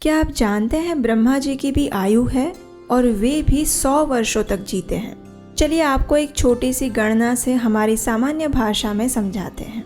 क्या आप जानते हैं ब्रह्मा जी की भी आयु है और वे भी 100 वर्षों तक जीते हैं। चलिए आपको एक छोटी सी गणना से हमारी सामान्य भाषा में समझाते हैं।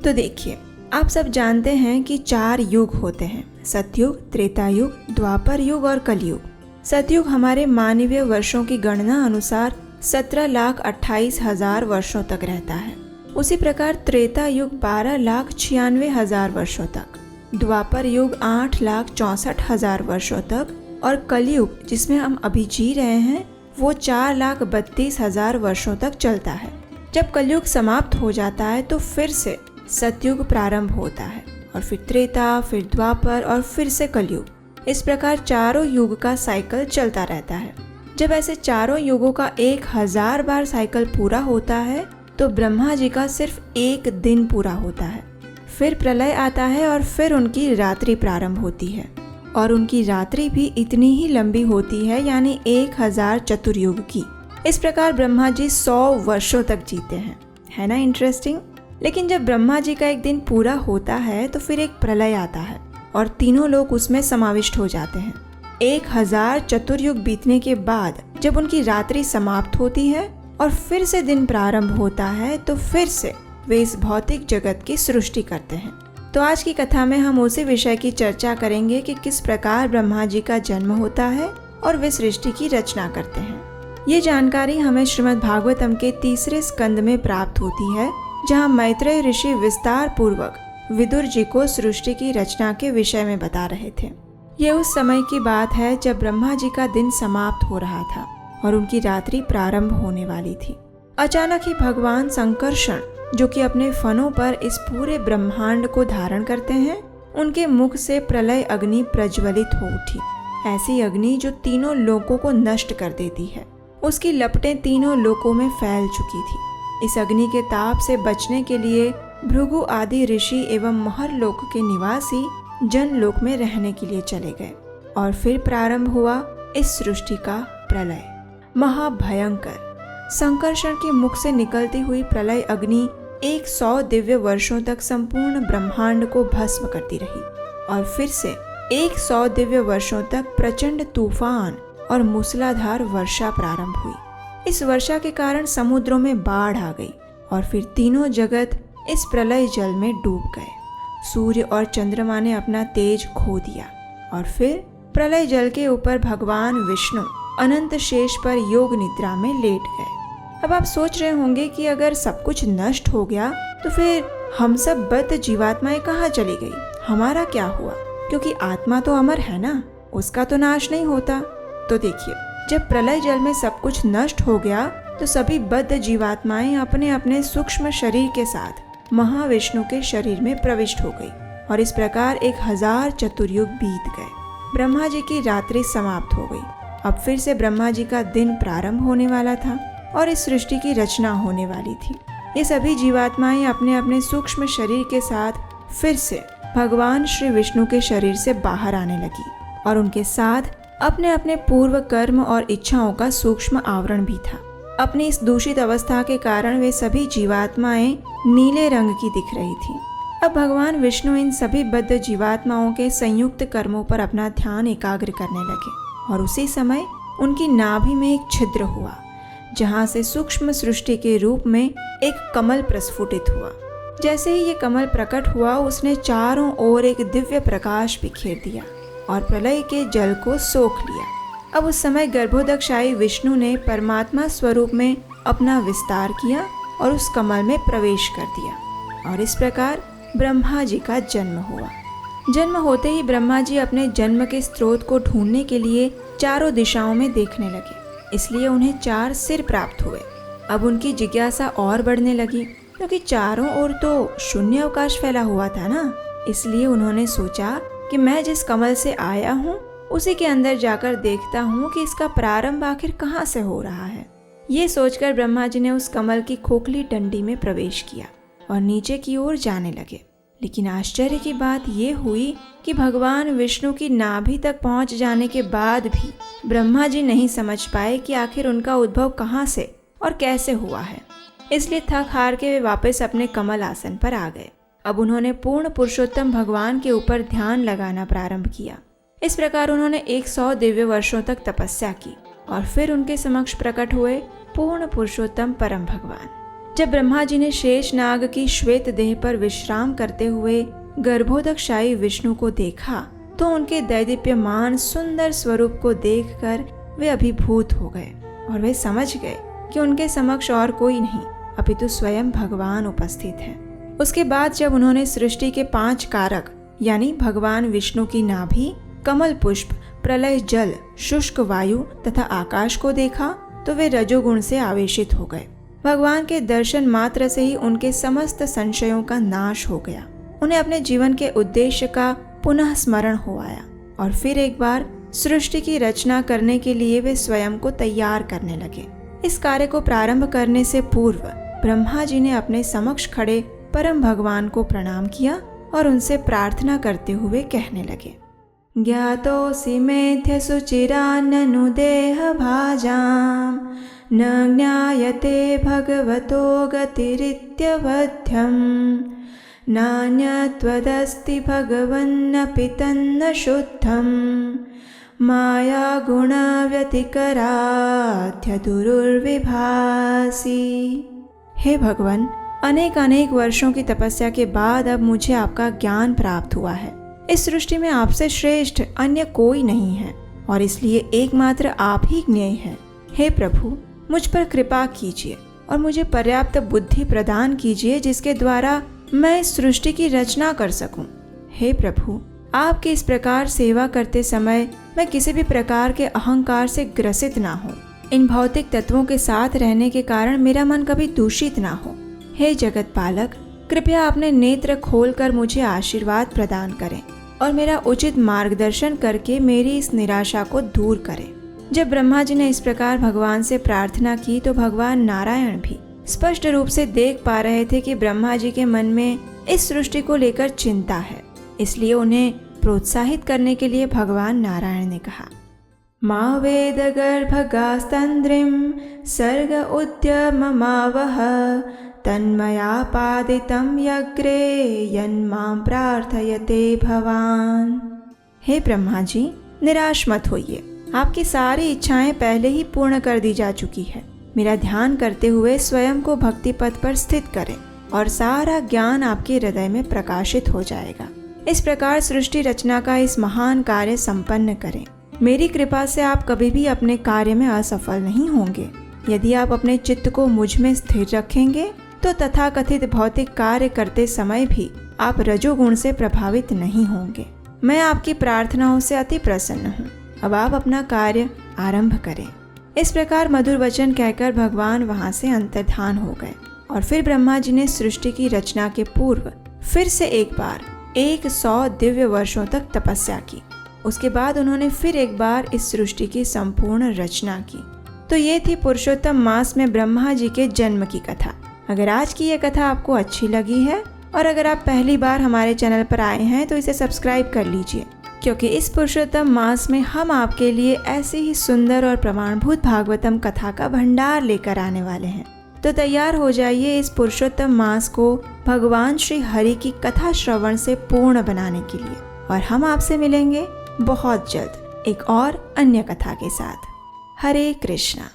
तो देखिए, आप सब जानते हैं कि 4 युग होते हैं, सतयुग, त्रेता युग, द्वापर युग और कलयुग। सतयुग हमारे मानवीय वर्षों की गणना अनुसार 17,28,000 वर्षों तक रहता है। उसी प्रकार त्रेता युग 12,96,000 वर्षों तक, द्वापर युग 8,64,000 वर्षों तक और कलयुग जिसमें हम अभी जी रहे हैं वो 4,32,000 वर्षों तक चलता है। जब कलयुग समाप्त हो जाता है तो फिर से सतयुग प्रारंभ होता है और फिर त्रेता, फिर द्वापर और फिर से कलयुग। इस प्रकार चारों युग का साइकिल चलता रहता है। जब ऐसे चारों युगों का 1000 बार साइकिल पूरा होता है तो ब्रह्मा जी का सिर्फ 1 दिन पूरा होता है। फिर प्रलय आता है और फिर उनकी रात्रि प्रारंभ होती है और उनकी रात्रि भी इतनी ही लंबी होती है, यानी 1000 चतुर्युग की। इस प्रकार ब्रह्मा जी 100 वर्षों तक जीते हैं। है ना इंटरेस्टिंग। लेकिन जब ब्रह्मा जी का एक दिन पूरा होता है तो फिर एक प्रलय आता है और तीनों लोग उसमें समाविष्ट हो जाते हैं। 1000 चतुर्युग बीतने के बाद जब उनकी रात्रि समाप्त होती है और फिर से दिन प्रारंभ होता है तो फिर से वे इस भौतिक जगत की सृष्टि करते हैं। तो आज की कथा में हम उसी विषय की चर्चा करेंगे कि किस प्रकार ब्रह्मा जी का जन्म होता है और वे सृष्टि की रचना करते हैं। ये जानकारी हमें श्रीमद् भागवतम के 3 स्कंद में प्राप्त होती है, जहाँ मैत्रेय ऋषि विस्तार पूर्वक विदुर जी को सृष्टि की रचना के विषय में बता रहे थे। ये उस समय की बात है जब ब्रह्मा जी का दिन समाप्त हो रहा था और उनकी रात्रि प्रारंभ होने वाली थी। अचानक ही भगवान संकर्षण, जो कि अपने फनों पर इस पूरे ब्रह्मांड को धारण करते हैं, उनके मुख से प्रलय अग्नि प्रज्वलित हो उठी। ऐसी अग्नि जो तीनों लोकों को नष्ट कर देती है। उसकी लपटें तीनों लोकों में फैल चुकी थी। इस अग्नि के ताप से बचने के लिए भृगु आदि ऋषि एवं महर लोक के निवासी जनलोक में रहने के लिए चले गए और फिर प्रारंभ हुआ इस सृष्टि का प्रलय। महाभयंकर संकर्षण के मुख से निकलती हुई प्रलय अग्नि 100 दिव्य वर्षों तक संपूर्ण ब्रह्मांड को भस्म करती रही और फिर से 100 दिव्य वर्षों तक प्रचंड तूफान और मूसलाधार वर्षा प्रारंभ हुई। इस वर्षा के कारण समुद्रों में बाढ़ आ गई और फिर तीनों जगत इस प्रलय जल में डूब गए। सूर्य और चंद्रमा ने अपना तेज खो दिया और फिर प्रलय जल के ऊपर भगवान विष्णु अनंत शेष पर योग निद्रा में लेट गए। अब आप सोच रहे होंगे कि अगर सब कुछ नष्ट हो गया तो फिर हम सब बद्ध जीवात्माएं कहाँ चली गई, हमारा क्या हुआ? क्योंकि आत्मा तो अमर है ना, उसका तो नाश नहीं होता। तो देखिए, जब प्रलय जल में सब कुछ नष्ट हो गया तो सभी बद्ध जीवात्माएं अपने अपने सूक्ष्म शरीर के साथ महाविष्णु के शरीर में प्रविष्ट हो गई और इस प्रकार 1000 चतुर्युग बीत गए। ब्रह्मा जी की रात्रि समाप्त हो गई। अब फिर से ब्रह्मा जी का दिन प्रारंभ होने वाला था और इस सृष्टि की रचना होने वाली थी। ये सभी जीवात्माएं अपने अपने सूक्ष्म शरीर के साथ फिर से भगवान श्री विष्णु के शरीर से बाहर आने लगी और उनके साथ अपने अपने पूर्व कर्म और इच्छाओं का सूक्ष्म आवरण भी था। अपनी इस दूषित अवस्था के कारण वे सभी जीवात्माएं नीले रंग की दिख रही थी। अब भगवान विष्णु इन सभी बद्ध जीवात्माओं के संयुक्त कर्मों पर अपना ध्यान एकाग्र करने लगे और उसी समय उनकी नाभि में एक छिद्र हुआ, जहां से सूक्ष्म सृष्टि के रूप में एक कमल प्रस्फुटित हुआ। जैसे ही ये कमल प्रकट हुआ, उसने चारों ओर एक दिव्य प्रकाश बिखेर दिया और प्रलय के जल को सोख लिया। अब उस समय गर्भोदकशाही विष्णु ने परमात्मा स्वरूप में अपना विस्तार किया और उस कमल में प्रवेश कर दिया और इस प्रकार ब्रह्मा जी का जन्म हुआ। जन्म होते ही ब्रह्मा जी अपने जन्म के स्रोत को ढूंढने के लिए चारों दिशाओं में देखने लगे, इसलिए उन्हें 4 सिर प्राप्त हुए। अब उनकी जिज्ञासा और बढ़ने लगी, क्योंकि चारों ओर तो शून्य अवकाश फैला हुआ था ना। इसलिए उन्होंने सोचा कि मैं जिस कमल से आया हूँ उसी के अंदर जाकर देखता हूँ कि इसका प्रारंभ आखिर कहाँ से हो रहा है। ये सोचकर ब्रह्मा जी ने उस कमल की खोखली डंडी में प्रवेश किया और नीचे की ओर जाने लगे। लेकिन आश्चर्य की बात ये हुई कि भगवान विष्णु की नाभि तक पहुंच जाने के बाद भी ब्रह्मा जी नहीं समझ पाए कि आखिर उनका उद्भव कहाँ से और कैसे हुआ है। इसलिए थक हार के वे वापस अपने कमल आसन पर आ गए। अब उन्होंने पूर्ण पुरुषोत्तम भगवान के ऊपर ध्यान लगाना प्रारंभ किया। इस प्रकार उन्होंने 100 दिव्य वर्षों तक तपस्या की और फिर उनके समक्ष प्रकट हुए पूर्ण पुरुषोत्तम परम भगवान। जब ब्रह्मा जी ने शेष नाग की श्वेत देह पर विश्राम करते हुए गर्भोदकशायी विष्णु को देखा तो उनके दैदीप्यमान सुंदर स्वरूप को देखकर वे अभिभूत हो गए और वे समझ गए कि उनके समक्ष और कोई नहीं अपितु स्वयं भगवान उपस्थित है। उसके बाद जब उन्होंने सृष्टि के 5 कारक यानी भगवान विष्णु की नाभि, कमल पुष्प, प्रलय जल, शुष्क वायु तथा आकाश को देखा तो वे रजोगुण से आवेशित हो गए। भगवान के दर्शन मात्र से ही उनके समस्त संशयों का नाश हो गया। उन्हें अपने जीवन के उद्देश्य का पुनः स्मरण हो आया और फिर एक बार सृष्टि की रचना करने के लिए वे स्वयं को तैयार करने लगे। इस कार्य को प्रारंभ करने से पूर्व ब्रह्मा जी ने अपने समक्ष खड़े परम भगवान को प्रणाम किया और उनसे प्रार्थना करते हुए कहने लगे, ज्ञातोऽसि मेऽद्य सुचिराननु देह भाजां न ज्ञायते भगवतो गतिरित्यवध्यम् नान्यत्वदस्ति भगवन्नपि तन्न शुद्धं माया गुण व्यतिकराध्य दुरुर्विभासी। हे भगवान, अनेक अनेक वर्षों की तपस्या के बाद अब मुझे आपका ज्ञान प्राप्त हुआ है। इस सृष्टि में आपसे श्रेष्ठ अन्य कोई नहीं है और इसलिए एकमात्र आप ही ज्ञेय हैं। हे प्रभु, मुझ पर कृपा कीजिए और मुझे पर्याप्त बुद्धि प्रदान कीजिए जिसके द्वारा मैं इस सृष्टि की रचना कर सकूं। हे प्रभु, आपकी इस प्रकार सेवा करते समय मैं किसी भी प्रकार के अहंकार से ग्रसित ना हो। इन भौतिक तत्वों के साथ रहने के कारण मेरा मन कभी दूषित ना हो। हे जगत पालक, कृपया अपने नेत्र खोलकर मुझे आशीर्वाद प्रदान करें और मेरा उचित मार्गदर्शन करके मेरी इस निराशा को दूर करें। जब ब्रह्मा जी ने इस प्रकार भगवान से प्रार्थना की तो भगवान नारायण भी स्पष्ट रूप से देख पा रहे थे कि ब्रह्मा जी के मन में इस सृष्टि को लेकर चिंता है। इसलिए उन्हें प्रोत्साहित करने के लिए भगवान नारायण ने कहा, मा वेद गर्भगास्तंद्रिम सर्ग उद्यममावह तन्मया पादितं यग्रे यन्मां प्रार्थयते भवान। हे ब्रह्मा जी, निराश मत होइए। आपकी सारी इच्छाएं पहले ही पूर्ण कर दी जा चुकी है। मेरा ध्यान करते हुए स्वयं को भक्ति पथ पर स्थित करें और सारा ज्ञान आपके हृदय में प्रकाशित हो जाएगा। इस प्रकार सृष्टि रचना का इस महान कार्य संपन्न करें। मेरी कृपा से आप कभी भी अपने कार्य में असफल नहीं होंगे। यदि आप अपने चित्त को मुझ में स्थिर रखेंगे तो तथाकथित भौतिक कार्य करते समय भी आप रजोगुण से प्रभावित नहीं होंगे। मैं आपकी प्रार्थनाओं से अति प्रसन्न हूँ। अब आप अपना कार्य आरंभ करें। इस प्रकार मधुर वचन कहकर भगवान वहां से अंतर्धान हो गए और फिर ब्रह्मा जी ने सृष्टि की रचना के पूर्व फिर से एक बार 100 दिव्य वर्षों तक तपस्या की। उसके बाद उन्होंने फिर एक बार इस सृष्टि की संपूर्ण रचना की। तो ये थी पुरुषोत्तम मास में ब्रह्मा जी के जन्म की कथा। अगर आज की ये कथा आपको अच्छी लगी है और अगर आप पहली बार हमारे चैनल पर आए हैं तो इसे सब्सक्राइब कर लीजिए, क्योंकि इस पुरुषोत्तम मास में हम आपके लिए ऐसी ही सुंदर और प्रमाणभूत भागवतम कथा का भंडार लेकर आने वाले हैं। तो तैयार हो जाइए इस पुरुषोत्तम मास को भगवान श्री हरि की कथा श्रवण से पूर्ण बनाने के लिए। और हम आपसे मिलेंगे बहुत जल्द एक और अन्य कथा के साथ। हरे कृष्णा।